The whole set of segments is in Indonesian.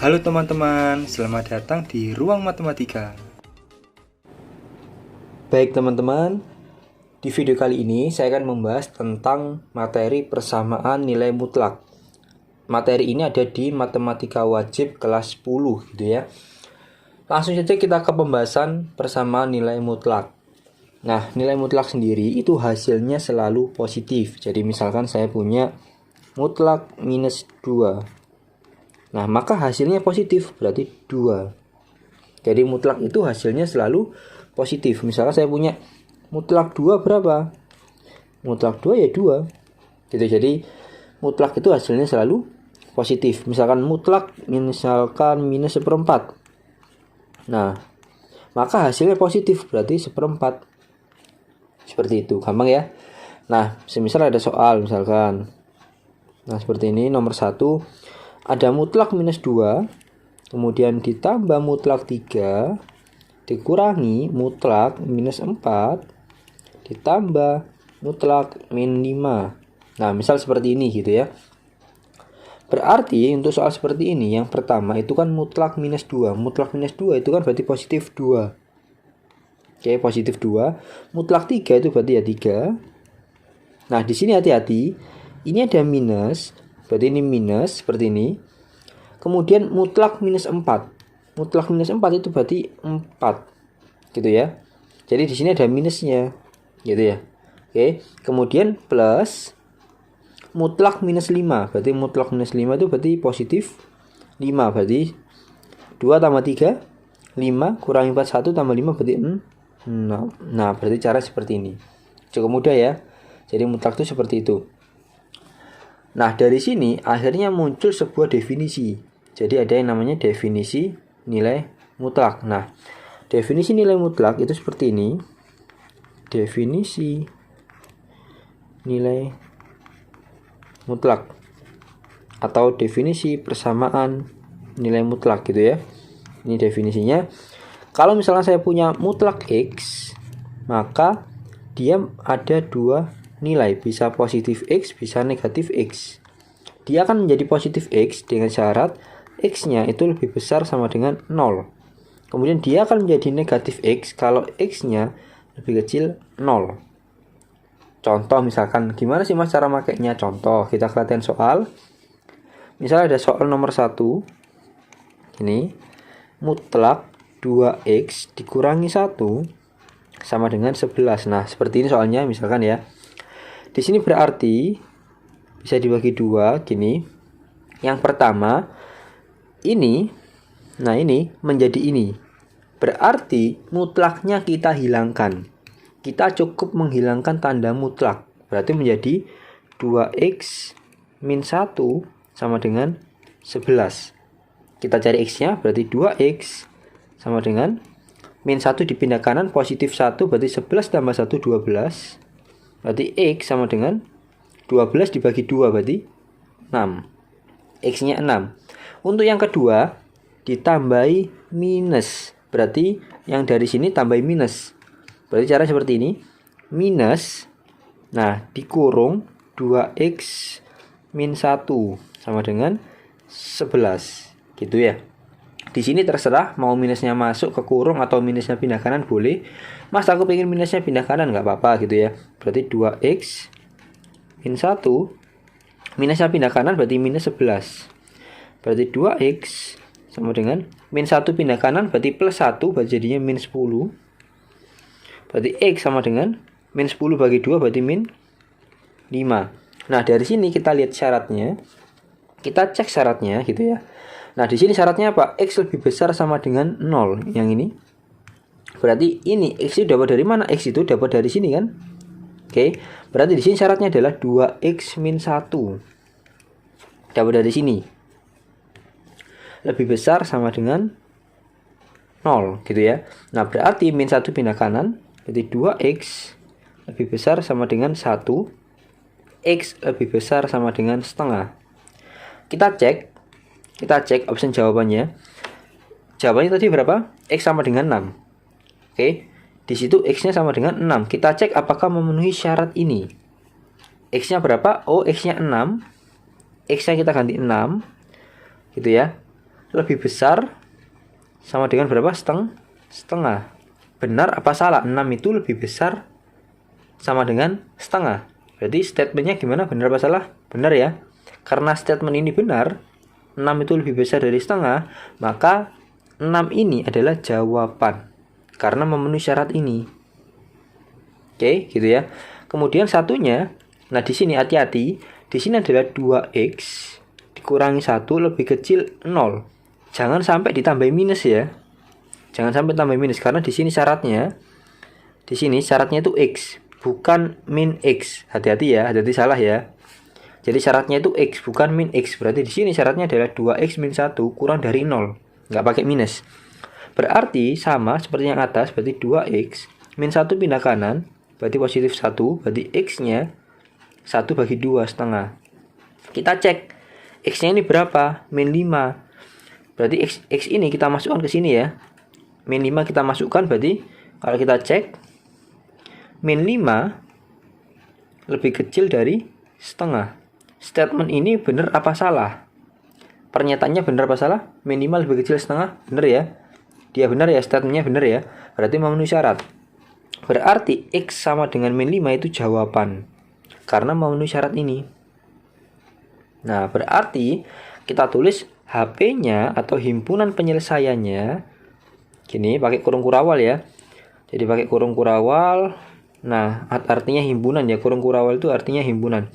Halo teman-teman, selamat datang di Ruang Matematika. Baik teman-teman, di video kali ini saya akan membahas tentang materi persamaan nilai mutlak. Materi ini ada di Matematika Wajib kelas 10 gitu ya. Langsung saja kita ke pembahasan persamaan nilai mutlak. Nah, nilai mutlak sendiri itu hasilnya selalu positif. Jadi misalkan saya punya mutlak minus 2. Nah, maka hasilnya positif, berarti 2. Jadi mutlak itu hasilnya selalu positif. Misalkan saya punya mutlak 2 berapa? Mutlak 2 ya 2. Gitu. Jadi mutlak itu hasilnya selalu positif. Misalkan mutlak minus 1/4. Nah, maka hasilnya positif, berarti 1/4. Seperti itu, gampang ya. Nah, semisal ada soal misalkan. Nah, seperti ini nomor 1. Ada mutlak minus 2, kemudian ditambah mutlak 3, dikurangi mutlak minus 4, ditambah mutlak min 5. Nah, misal seperti ini gitu ya. Berarti untuk soal seperti ini, yang pertama itu kan mutlak minus 2. Mutlak minus 2 itu kan berarti positif 2. Oke, positif 2. Mutlak 3 itu berarti ya 3. Nah, di sini hati-hati. Ini ada minus. Berarti ini minus seperti ini. Kemudian mutlak minus 4. Mutlak minus 4 itu berarti 4. Gitu ya. Jadi di sini ada minusnya. Gitu ya. Oke, kemudian plus mutlak minus 5. Berarti mutlak minus 5 itu berarti positif 5. Berarti 2 tambah 3 5 kurangi 4 1 tambah 5 berarti 6. Nah, berarti cara seperti ini. Cukup mudah ya. Jadi mutlak itu seperti itu. Nah, dari sini akhirnya muncul sebuah definisi. Jadi ada yang namanya definisi nilai mutlak. Nah, definisi nilai mutlak itu seperti ini. Definisi nilai mutlak atau definisi persamaan nilai mutlak gitu ya. Ini definisinya. Kalau misalnya saya punya mutlak X, maka dia ada dua nilai, bisa positif X, bisa negatif X. Dia akan menjadi positif X dengan syarat X-nya itu lebih besar sama dengan 0. Kemudian dia akan menjadi negatif X kalau X-nya lebih kecil 0. Contoh misalkan, gimana sih mas cara makainya? Contoh, kita latihan soal. Misalnya ada soal nomor 1. Ini, mutlak 2X dikurangi 1 sama dengan 11. Nah, seperti ini soalnya misalkan ya. Di sini berarti bisa dibagi 2 gini. Yang pertama ini, nah ini menjadi ini. Berarti mutlaknya kita hilangkan. Kita cukup menghilangkan tanda mutlak. Berarti menjadi 2x min 1 sama dengan 11. Kita cari x-nya, berarti 2x sama dengan min 1 dipindah kanan, positif 1 berarti 11 tambah 1 12. Berarti X sama dengan 12 dibagi 2 berarti 6. X-nya 6. Untuk yang kedua ditambahi minus. Berarti yang dari sini tambahi minus. Berarti cara seperti ini. Minus. Nah, dikurung 2X min 1 sama dengan 11. Gitu ya. Di sini terserah mau minusnya masuk ke kurung atau minusnya pindah kanan boleh. Mas, aku pengen minusnya pindah kanan, nggak apa-apa gitu ya. Berarti 2x min 1. Minusnya pindah kanan berarti minus 11. Berarti 2x sama dengan min 1 pindah kanan berarti plus 1. Berarti jadinya min 10. Berarti x sama dengan min 10 bagi 2 berarti min 5. Nah, dari sini kita lihat syaratnya. Kita cek syaratnya gitu ya. Nah, di sini syaratnya apa? X lebih besar sama dengan 0. Yang ini. Berarti ini X itu dapat dari mana? X itu dapat dari sini kan? Oke. Berarti di sini syaratnya adalah 2X min 1. Dapat dari sini. Lebih besar sama dengan 0 gitu ya. Nah, berarti min 1 pindah kanan. Berarti 2X lebih besar sama dengan 1. X lebih besar sama dengan setengah. Kita cek option jawabannya. Jawabannya tadi berapa? X sama dengan 6. Oke. Di situ X-nya sama dengan 6. Kita cek apakah memenuhi syarat ini. X-nya berapa? Oh, X-nya 6. X-nya kita ganti 6. Gitu ya. lebih besar sama dengan berapa? Setengah. Benar apa salah? 6 itu lebih besar sama dengan setengah. Berarti statementnya gimana? Benar apa salah? Benar ya. Karena statement ini benar, 6 itu lebih besar dari setengah, maka 6 ini adalah jawaban karena memenuhi syarat ini. Oke, gitu ya. Kemudian satunya, nah di sini hati-hati, di sini adalah 2x dikurangi 1 lebih kecil 0. Jangan sampai ditambahin minus ya. Jangan sampai tambah minus karena di sini syaratnya itu x, bukan min x. Hati-hati ya, hati-hati salah ya. Jadi syaratnya itu x, bukan min x. Berarti di sini syaratnya adalah 2x min 1 kurang dari 0. Nggak pakai minus. Berarti sama seperti yang atas, berarti 2x min 1 pindah kanan, berarti positif 1, berarti x-nya 1 bagi 2 setengah. Kita cek x-nya ini berapa? Min 5. Berarti x ini kita masukkan ke sini ya. Min 5 kita masukkan, berarti kalau kita cek min 5 lebih kecil dari setengah. Statement ini benar apa salah? Pernyataannya benar apa salah? Min 5 lebih kecil setengah, benar ya? Dia benar ya, statementnya benar ya. Berarti memenuhi syarat. Berarti x sama dengan min 5 itu jawaban karena memenuhi syarat ini. Nah, berarti kita tulis HP-nya atau himpunan penyelesaiannya gini, pakai kurung kurawal ya. Jadi pakai kurung kurawal. Nah, artinya himpunan ya. Kurung kurawal itu artinya himpunan.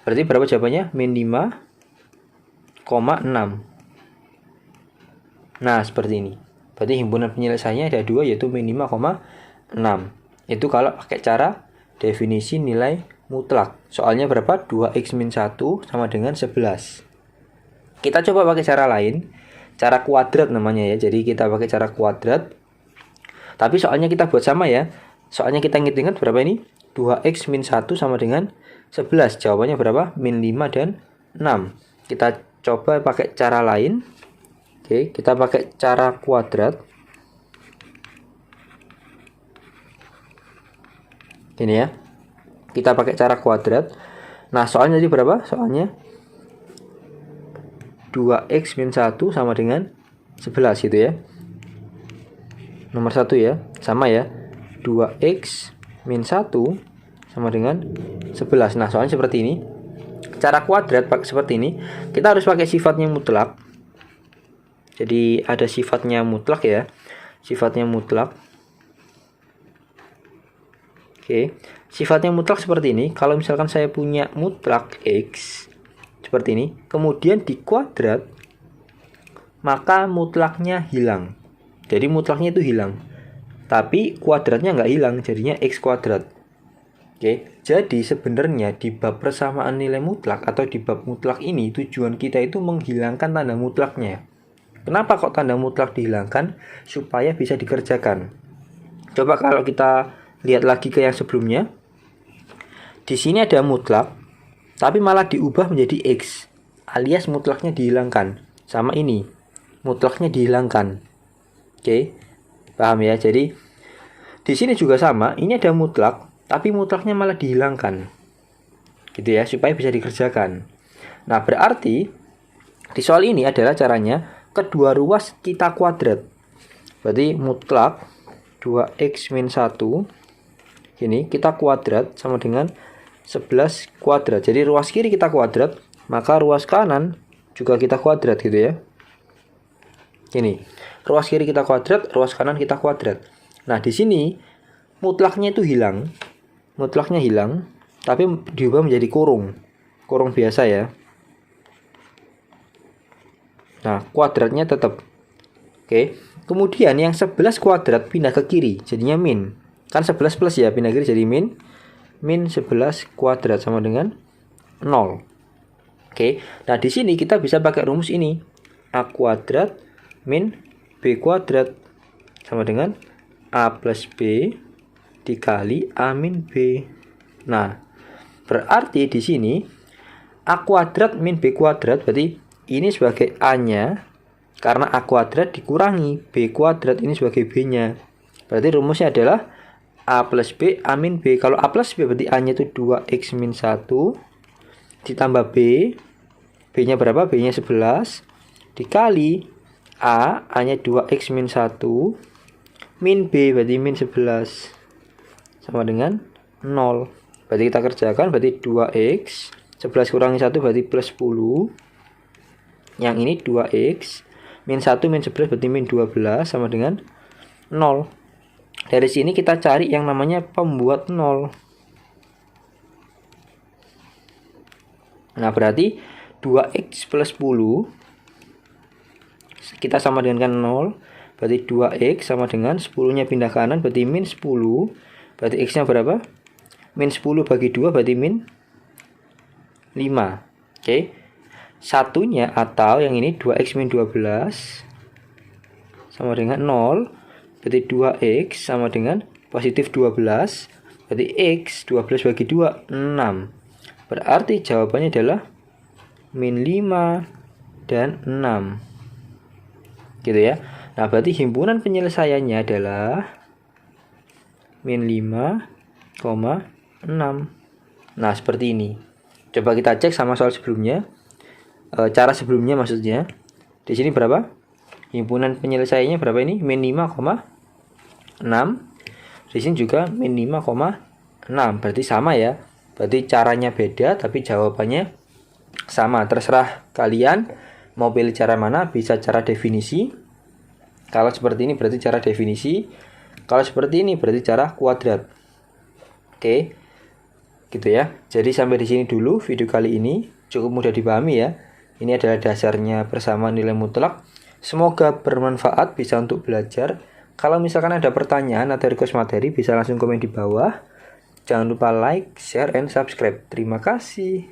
Berarti berapa jawabannya? Min 5,6. Nah, seperti ini. Berarti himpunan penyelesaiannya ada 2, yaitu min 5,6. Itu kalau pakai cara definisi nilai mutlak. Soalnya berapa? 2x min 1 sama dengan 11. Kita coba pakai cara lain. Cara kuadrat namanya ya. Jadi kita pakai cara kuadrat. Tapi soalnya kita buat sama ya. Soalnya kita ingat-ingat berapa ini? 2x min 1 sama dengan 11. Jawabannya berapa? Min 5 dan 6. Kita coba pakai cara lain. Oke, kita pakai cara kuadrat. Ini ya. Kita pakai cara kuadrat. Nah, soalnya jadi berapa? Soalnya 2x min 1 sama dengan 11 gitu ya. Nomor 1 ya. Sama ya. 2x min 1 sama dengan 11. Nah, soalnya seperti ini. Cara kuadrat seperti ini. Kita harus pakai sifatnya mutlak. Jadi ada sifatnya mutlak ya. Sifatnya mutlak. Oke. Sifatnya mutlak seperti ini. Kalau misalkan saya punya mutlak x seperti ini, kemudian dikuadrat, maka mutlaknya hilang. Jadi mutlaknya itu hilang. Tapi kuadratnya nggak hilang, jadinya x kuadrat. Oke. Jadi sebenarnya di bab persamaan nilai mutlak atau di bab mutlak ini tujuan kita itu menghilangkan tanda mutlaknya. Kenapa kok tanda mutlak dihilangkan? Supaya bisa dikerjakan. Coba kalau kita lihat lagi ke yang sebelumnya. Di sini ada mutlak, tapi malah diubah menjadi x, alias mutlaknya dihilangkan. Sama ini, mutlaknya dihilangkan. Oke, paham ya? Jadi di sini juga sama. Ini ada mutlak, tapi mutlaknya malah dihilangkan. Gitu ya, supaya bisa dikerjakan. Nah, berarti di soal ini adalah caranya kedua ruas kita kuadrat. Berarti mutlak 2x min 1 ini kita kuadrat sama dengan 11 kuadrat. Jadi ruas kiri kita kuadrat, maka ruas kanan juga kita kuadrat gitu ya. Ini, ruas kiri kita kuadrat, ruas kanan kita kuadrat. Nah, di sini mutlaknya itu hilang. Mutlaknya hilang, tapi diubah menjadi kurung. Kurung biasa ya. Nah, kuadratnya tetap. Oke. Kemudian yang 11 kuadrat pindah ke kiri, jadinya min. Kan 11 plus ya, pindah kiri jadi min. Min 11 kuadrat sama dengan 0. Oke. Nah, di sini kita bisa pakai rumus ini. A kuadrat min B kuadrat sama dengan A plus B dikali A min B. Nah, berarti di sini A kuadrat min B kuadrat berarti ini sebagai A-nya, karena A kuadrat dikurangi B kuadrat ini sebagai B-nya. Berarti rumusnya adalah A plus B, A min B. Kalau A plus B berarti A-nya itu 2x min 1 ditambah B. B-nya berapa? B-nya 11 dikali A-nya 2x min 1, min B berarti min 11, sama dengan 0. Berarti kita kerjakan, berarti 2x, 11 kurangi 1 berarti plus 10. Yang ini 2x, min 1 min 11 berarti min 12, sama dengan 0. Dari sini kita cari yang namanya pembuat 0. Nah, berarti 2x plus 10 kita sama dengan kan 0. Berarti 2x sama dengan 10-nya pindah kanan berarti min 10. Berarti x-nya berapa? Min 10 bagi 2 berarti min 5. Oke. Satunya atau yang ini 2x min 12 sama dengan 0. Berarti 2x sama dengan positif 12. Berarti x 12 bagi 2 6. Berarti jawabannya adalah min 5 dan 6. Gitu ya. Nah, berarti himpunan penyelesaiannya adalah min 5,6. Nah, seperti ini. Coba kita cek sama soal sebelumnya. Cara sebelumnya maksudnya. Di sini berapa? Himpunan penyelesaiannya berapa ini? Min 5,6. Di sini juga min 5,6. Berarti sama ya. Berarti caranya beda tapi jawabannya sama. Terserah kalian mau pilih cara mana, bisa cara definisi. Kalau seperti ini berarti cara definisi. Kalau seperti ini berarti cara kuadrat. Oke. Gitu ya. Jadi sampai di sini dulu video kali ini. Cukup mudah dipahami ya. Ini adalah dasarnya persamaan nilai mutlak. Semoga bermanfaat, bisa untuk belajar. Kalau misalkan ada pertanyaan atau request materi bisa langsung komen di bawah. Jangan lupa like, share, and subscribe. Terima kasih.